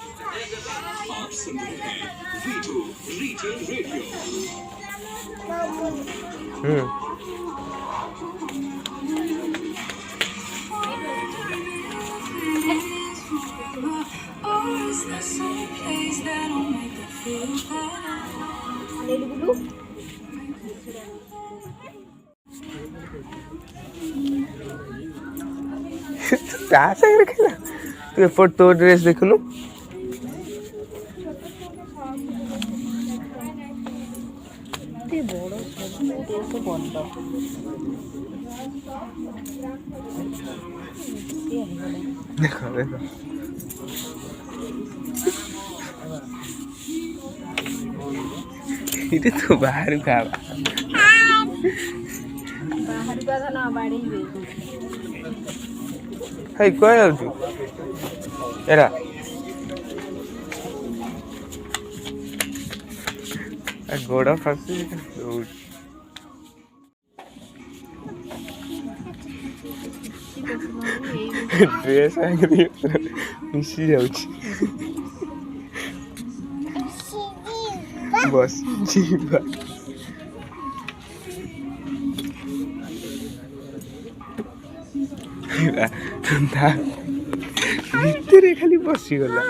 आप सुन रहे हैं वीटू रिटेल रेडियो। तू एपट तो ड्रेस देखुनु देखो देखो इटे तो बाहर का ना बाड़ी है कोई आ तू एरा गोड़ा फंसी ड्रेस आगे मिसी जाउची बस जीवा भितरे खाली बसी गला